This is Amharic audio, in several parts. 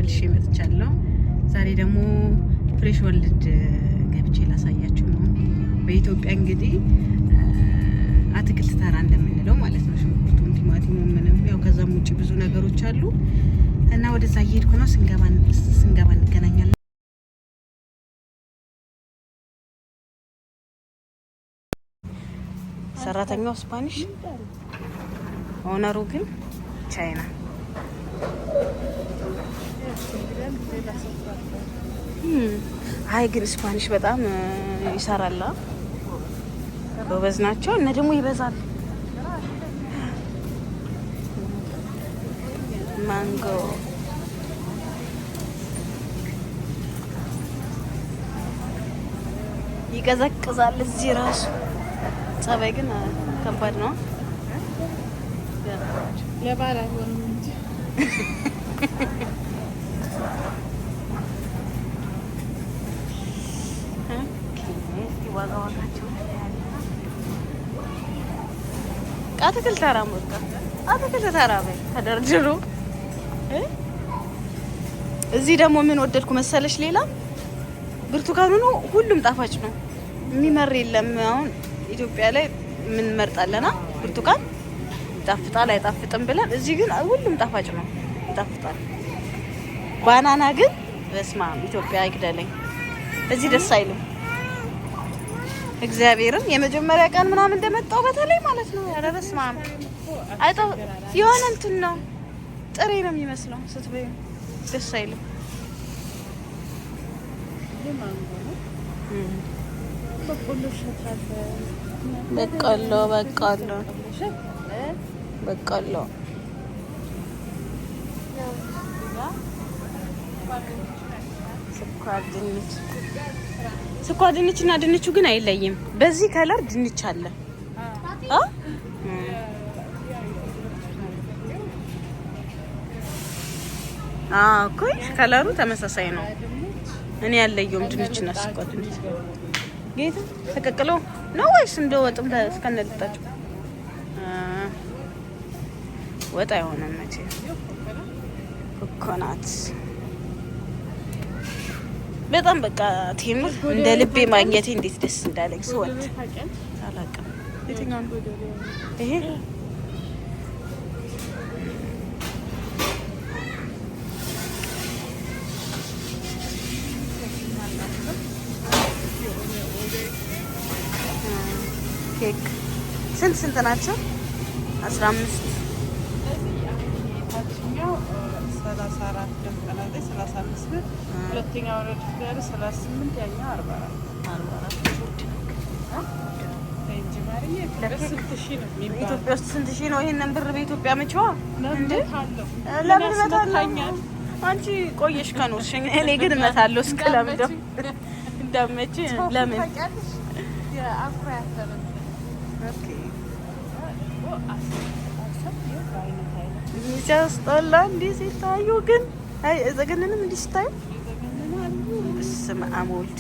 ተመልሼ መጥቻለሁ። ዛሬ ደግሞ ፍሬሽ ወርልድ ገብቼ ላሳያችሁ ነው። በኢትዮጵያ እንግዲህ አትክልት ተራ እንደምንለው ማለት ነው። ሽንኩርቱም፣ ቲማቲሙ ምንም ያው ከዛም ውጭ ብዙ ነገሮች አሉ እና ወደዛ እየሄድኩ ነው። ስንገባ እንገናኛለን። ሰራተኛው ስፓኒሽ፣ ኦነሩ ግን ቻይና። አይ ግን ስፓኒሽ በጣም ይሰራል፣ ጎበዝ ናቸው እና ደግሞ ይበዛል። ማንጎ ይቀዘቅዛል እዚህ ራሱ። ጸባይ ግን ከባድ ነው። ለባላ ሆኖ እንጂ አትክልት ተራ ሞልቷ፣ አትክልት ተራ በይ ተደርድሩ። እዚህ ደግሞ ምን ወደድኩ መሰለሽ? ሌላ ብርቱካኑ ነው፣ ሁሉም ጣፋጭ ነው። የሚመር የለም። አሁን ኢትዮጵያ ላይ ምን መርጣለና ብርቱካን ይጣፍጣል አይጣፍጥም ብለን፣ እዚህ ግን ሁሉም ጣፋጭ ነው፣ ይጣፍጣል። ባናና ግን በስማ ኢትዮጵያ አይግደለኝ፣ እዚህ ደስ አይልም። እግዚአብሔርን የመጀመሪያ ቀን ምናምን እንደመጣው በተለይ ማለት ነው። ኧረ በስመ አብ አይጣው የሆነ እንትን ነው፣ ጥሬ ነው የሚመስለው ስትበዩ፣ ደስ አይልም። በቆሎ ስኳር ድንች እና ድንቹ ግን አይለይም። በዚህ ከለር ድንች አለ። እኮ ከለሩ ተመሳሳይ ነው። እኔ ያለየውም ድንችና ስኳር ድንች ጌታ ተቀቅሎ ነው ወይስ እንደ ወጥም እስከነልጣቸው? ወጥ አይሆንም መቼ። ኮኮናት በጣም በቃ ቴምር እንደ ልቤ ማግኘቴ እንዴት ደስ እንዳለኝ ስወጥ አላውቅም። የትኛው ነው ይሄ? ኬክ ስንት ናቸው? 15 ታችኛው 34 ደምቀናል 35 ብር፣ ሁለተኛው ረድፍ ጋር 38፣ ያኛው 44 ኢትዮጵያ ውስጥ ስንት ሺህ ነው? ይሄንን ብር በኢትዮጵያ መቼዋ እንዴ? ለምን እመታለሁ? አንቺ ቆየሽ ከኖርሽ፣ እኔ ግን እመታለሁ እስከለምደው እንዳመች። ለምን ሲያስጠላ እንዲህ ሲታዩ ግን አይ ዘገነንም እንዲህ ሲታዩ በስመ አብ ወልድ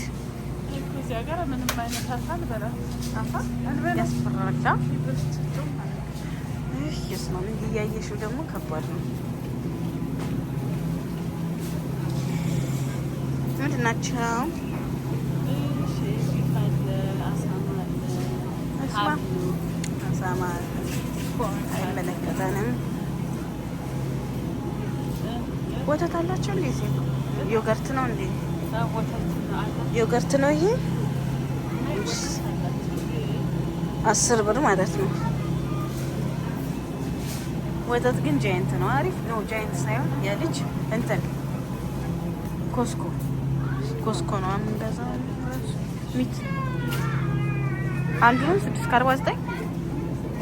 ያስፈራል። የስማም እንዲህ እያየሽው ደግሞ ከባድ ነው። ምንድን ናቸው? አሳማ አይመለከተንም። ወተት አላቸው እንዴ? ዮገርት ነው እንዴ? ዮገርት ነው ይሄ። 10 ብር ማለት ነው። ወተት ግን ጃይንት ነው። አሪፍ ነው። ጃይንት ሳይሆን የልጅ እንትን ኮስኮ ነው የምንገዛው። ሚት አንዱ ነው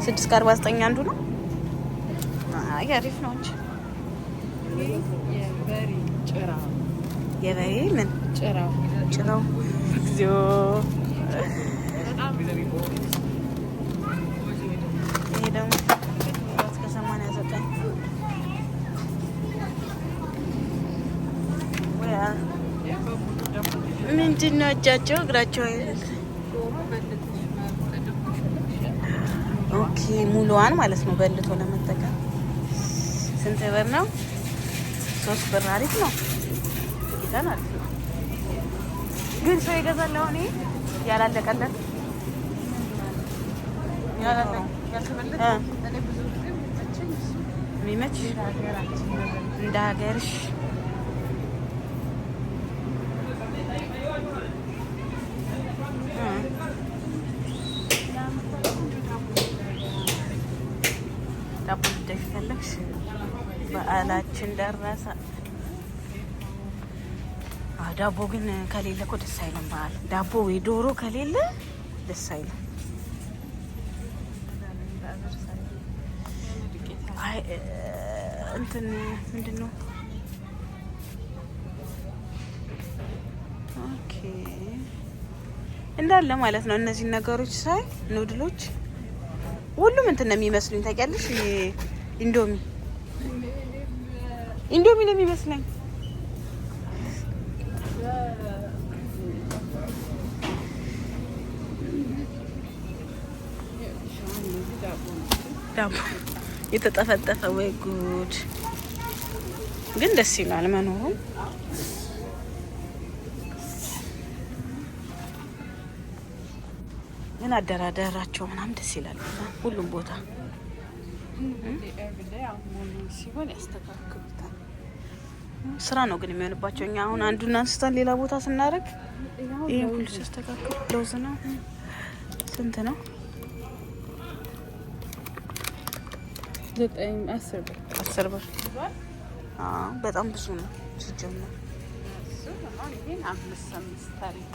649 አንዱ ነው። አይ አሪፍ ነው እንጂ የበሬ ምን ጭራው እግዚኦ ይሄ ደግሞ እስከ 89 ምንድን ነው? እጃቸው እግራቸው ኦኬ ሙሉዋን ማለት ነው በልቶ ለመጠቀም ስንት ብር ነው? 3 ብር። አሪፍ ነው። ይፈልጋል ማለት ነው። ግን ሰው ይገዛል። አሁን ይሄ ያላለቀለት ያልተበለጠ እኔ ብዙ ጊዜ የሚመችሽ እንደ ሀገርሽ ዳቦ ልደሽ ፈለግሽ። በዓላችን ደረሰ። ዳቦ ግን ከሌለ እኮ ደስ አይልም። በዓል ዳቦ ወይ ዶሮ ከሌለ ደስ አይልም። አይ እንትን ምንድን ነው? ኦኬ እንዳለ ማለት ነው። እነዚህን ነገሮች ሳይ ኑድሎች ሁሉም እንትን ነው የሚመስሉኝ። ታውቂያለሽ? ኢንዶሚ ነው የሚመስለኝ። ዳቦ የተጠፈጠፈ ወይ ጉድ! ግን ደስ ይላል መኖሩ። ግን አደራደራቸው ምናምን ደስ ይላል ሁሉም ቦታ ሲሆን ያስተካክሉታል። ስራ ነው ግን የሚሆንባቸው። እኛ አሁን አንዱን አንስተን ሌላ ቦታ ስናደርግ ይሄ ሁሉ ሲያስተካክሉ ለውዝ ነው። ስንት ነው? 10 ብር። በጣም ብዙ ነው ሲጀመር። ይሄን 5 ታሪክ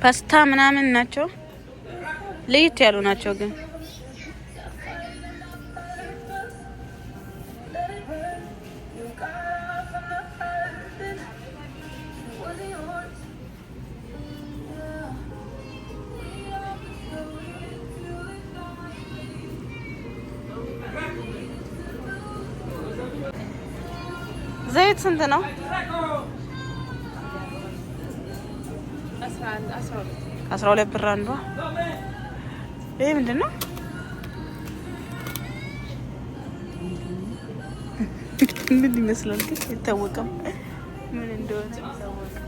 ፓስታ ምናምን ናቸው። ለየት ያሉ ናቸው ግን ዘይት ስንት ነው? 12 ብር አንዷ። ይሄ ምንድን ነው? ምን ይመስላል ግን አይታወቅም ምን እንደሆነ አይታወቅም።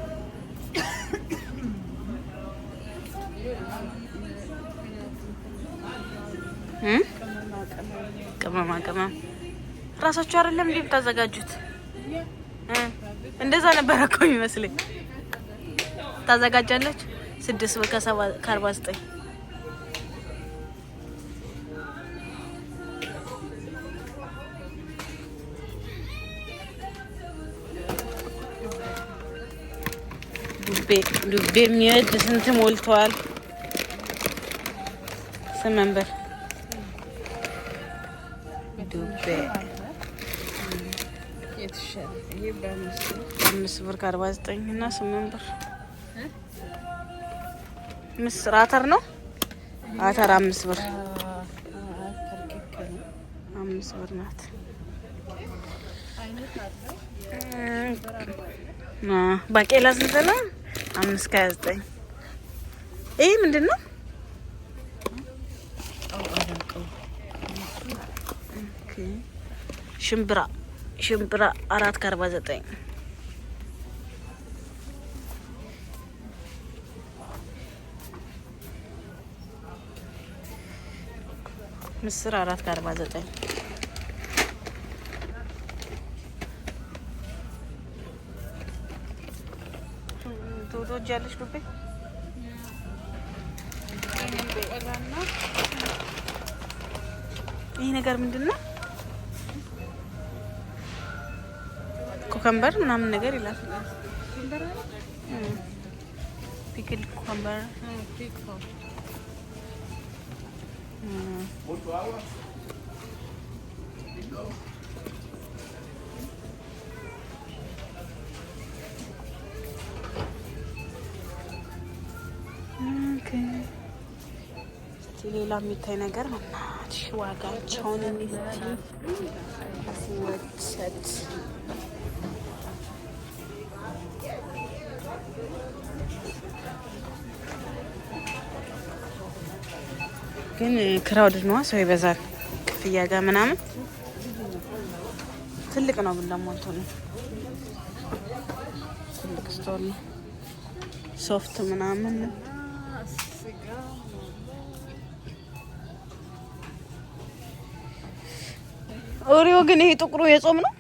ቅመማ ቅመም ራሳችሁ አይደለም እንዴ የምታዘጋጁት? እንደዛ ነበር እኮ የሚመስለኝ። ታዘጋጃለች 6 ብር ከ49 ዱቤ የሚወድ ስንት ሞልቷል? 8 ብር ዱቤ 5 ብር ከ49 እና 8 ብር። ምስር አተር ነው። አተር 5 ብር 5 ብር ናት። ባቄላ ስንት ነው? 5 ከ29። ይሄ ምንድን ነው? ሽምብራ 4 ከ49። ምስር 4 ከ49። ትወጂያለሽ ዱቤ? ይህ ነገር ምንድን ነው? ኮከምበር ምናምን ነገር ይላል። ፒክል ኮከምበር ሌላ የሚታይ ነገር ምናምን ዋጋቸውን ወሰድ ግን ክራውድ ነው፣ ሰው ይበዛል ክፍያ ጋር ምናምን። ትልቅ ነው ብላ ሞልቶ ነው። ትልቅ ስቶር ነው። ሶፍት ምናምን ኦሪዮ ግን ይሄ ጥቁሩ የጾም ነው።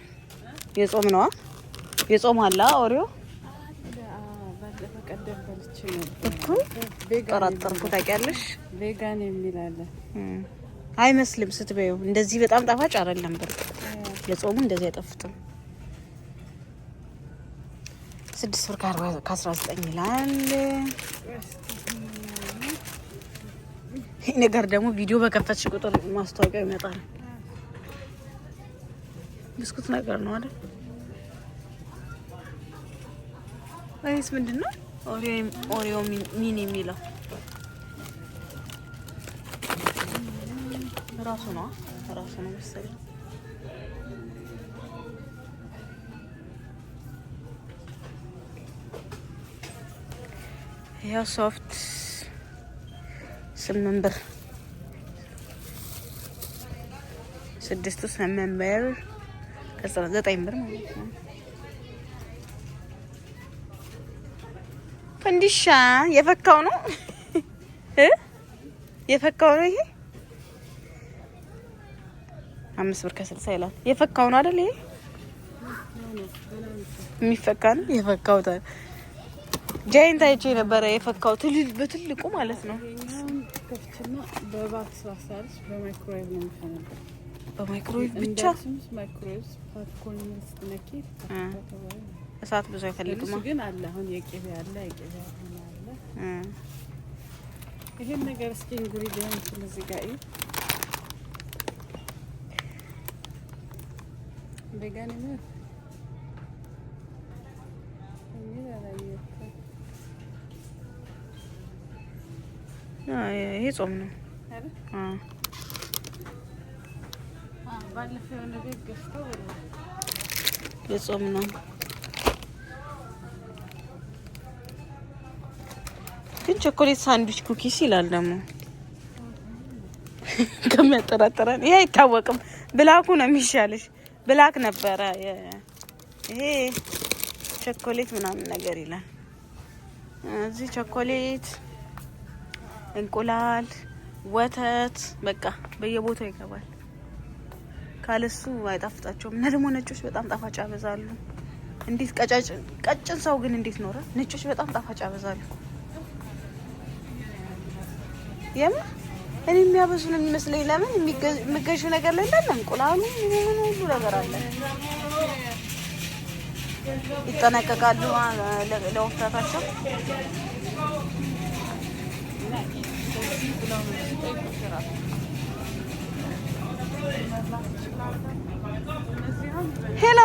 የጾም ነው። የጾም አለ ኦሪዮ እኮ ጠራጠርኩ። ታውቂያለሽ ቬጋን የሚል አለ። አይመስልም ስትበይው። እንደዚህ በጣም ጣፋጭ አይደለም። በርግጥ ለጾሙ እንደዚህ አይጠፍጥም። 6 ብር ከ19 ይላል። ይሄ ነገር ደግሞ ቪዲዮ በከፈትሽ ቁጥር ማስታወቂያ ይመጣል። ብስኩት ነገር ነው አይደል? ወይስ ምንድነው? ኦሪዮ ሚኒ የሚለው ራሱ ነው መሰለኝ። ያው ሶፍት 8 ብር 6 8 ብር 9 ብር ማለት ነው። ፈንዲሻ የፈካው ነው የፈካው ነው። ይሄ 5 ብር ከ60 ይላል። የፈካው ነው አይደል? ይሄ የሚፈካ ነው። የፈካው ጃይንት አይቼ ነበረ። የፈካው በትልቁ ማለት ነው። ከፍችና በባክስ ዋሳልሽ በማይክሮዌቭ ነው የሚፈነዳው። በማይክሮዌቭ ብቻ ማይክሮዌቭ ፓፕኮርን ስትነኪ እሳት ብዙ አይፈልግም። ግን አለ አሁን የቅቤ አለ አለ። ይሄን ነገር እስኪ ኢንግሪዲየንት እዚህ ጋር እዩ። ቬጋን ነው ይሄ ጾም ነው። ባለፈው ነገር ገዝተው የጾም ነው። ግን ቾኮሌት ሳንድዊች ኩኪስ ይላል ደግሞ ከመጠራጠረን። ይሄ አይታወቅም። ብላኩ ነው የሚሻልሽ። ብላክ ነበረ። ይሄ ቾኮሌት ምናምን ነገር ይላል። እዚህ ቾኮሌት፣ እንቁላል፣ ወተት በቃ በየቦታው ይገባል። ካለሱ አይጣፍጣቸውም። እና ደግሞ ነጮች በጣም ጣፋጭ ያበዛሉ። እንዴት ቀጭን ሰው ግን እንዴት ኖረ? ነጮች በጣም ጣፋጭ ያበዛሉ። የምር እኔ የሚያበዙ ነው የሚመስለኝ። ለምን የሚገዥ ነገር ላይ እንዳለ እንቁላሉ ምን ሁሉ ነገር አለ። ይጠነቀቃሉ ለወፍታታቸው። ሄሎ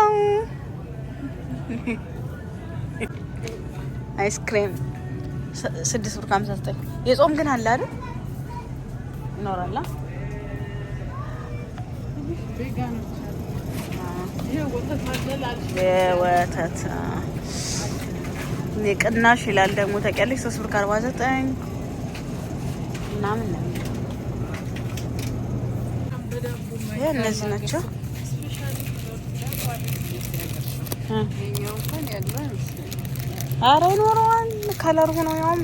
አይስክሬም 6 ብር 59። የጾም ግን አለ አይደል? ይኖራል። የወተት ቅናሽ ይላል ደግሞ ታውቂያለሽ። 3 ብር 49 ምናምን ነው። እነዚህ ናቸው። አረ ይኖረዋል። ከለር ሆኖ ያውም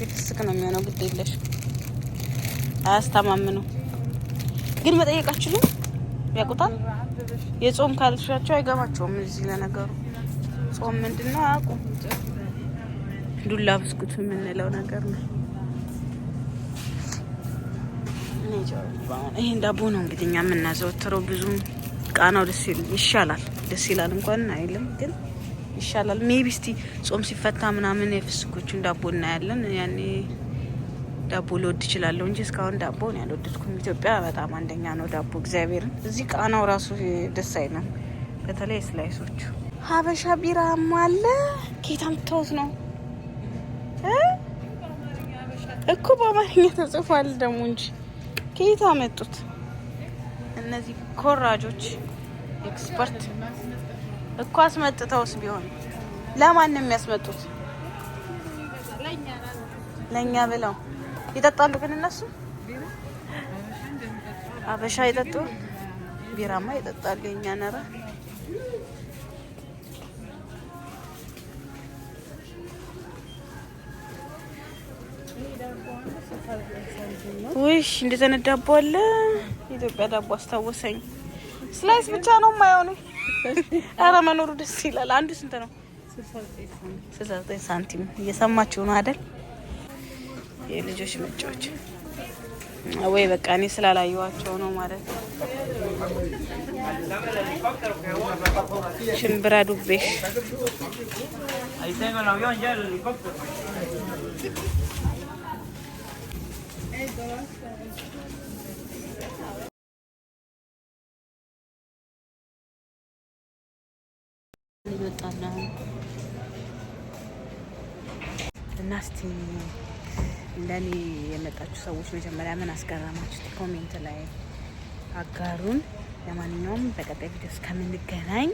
የፍስክ ነው የሚሆነው። ግድ የለሽ አያስተማምነው። ግን መጠየቃችሁም ያውቁታል። የጾም ካልሻቸው አይገባቸውም። እዚህ ለነገሩ ጾም ምንድነው አያውቁም። ዱላ ብስኩት የምንለው ነገር ነው። ይሄን ዳቦ ነው እንግዲህ እኛ የምናዘወትረው። ብዙ ቃናው ደስ ይላል እንኳን አይልም፣ ግን ይሻላል። ሜቢ እስቲ ጾም ሲፈታ ምናምን የፍስኮቹን ዳቦ እናያለን። ያኔ ዳቦ ልወድ እችላለሁ እንጂ እስካሁን ዳቦ ነው ያልወደድኩም። ኢትዮጵያ በጣም አንደኛ ነው ዳቦ እግዚአብሔርን። እዚህ ቃናው ራሱ ደስ አይልም፣ በተለይ ስላይሶቹ። ሀበሻ ቢራም አለ። ኬታም ተውት ነው እኮ በአማርኛ ተጽፏል ደግሞ እንጂ ከየት አመጡት እነዚህ ኮራጆች? ኤክስፐርት እኮ አስመጥተውስ ቢሆን ለማን ነው የሚያስመጡት? ለኛ ብለው ይጠጣሉ። ግን እነሱ አበሻ ይጠጡ፣ ቢራማ ይጠጣሉ። የኛ ነራ ውሽ እንደዛ ዳቦ አለ። ኢትዮጵያ ዳቦ አስታወሰኝ። ስላይስ ብቻ ነው የማይሆን። አረ መኖሩ ደስ ይላል። አንዱ ስንት ነው? 69 ሳንቲም። እየሰማችሁ ነው አይደል? የልጆች መጫወቻ ወይ በቃ እኔ ስላላየዋቸው ነው ማለት ነው። ሽምብራ ዱቤሽ ይወጣና እና እስቲ እንደኔ የመጣችሁ ሰዎች መጀመሪያ ምን አስገረማችሁ? ኮሜንት ላይ አጋሩን። ለማንኛውም በቀጣይ ቪዲዮ እስከምንገናኝ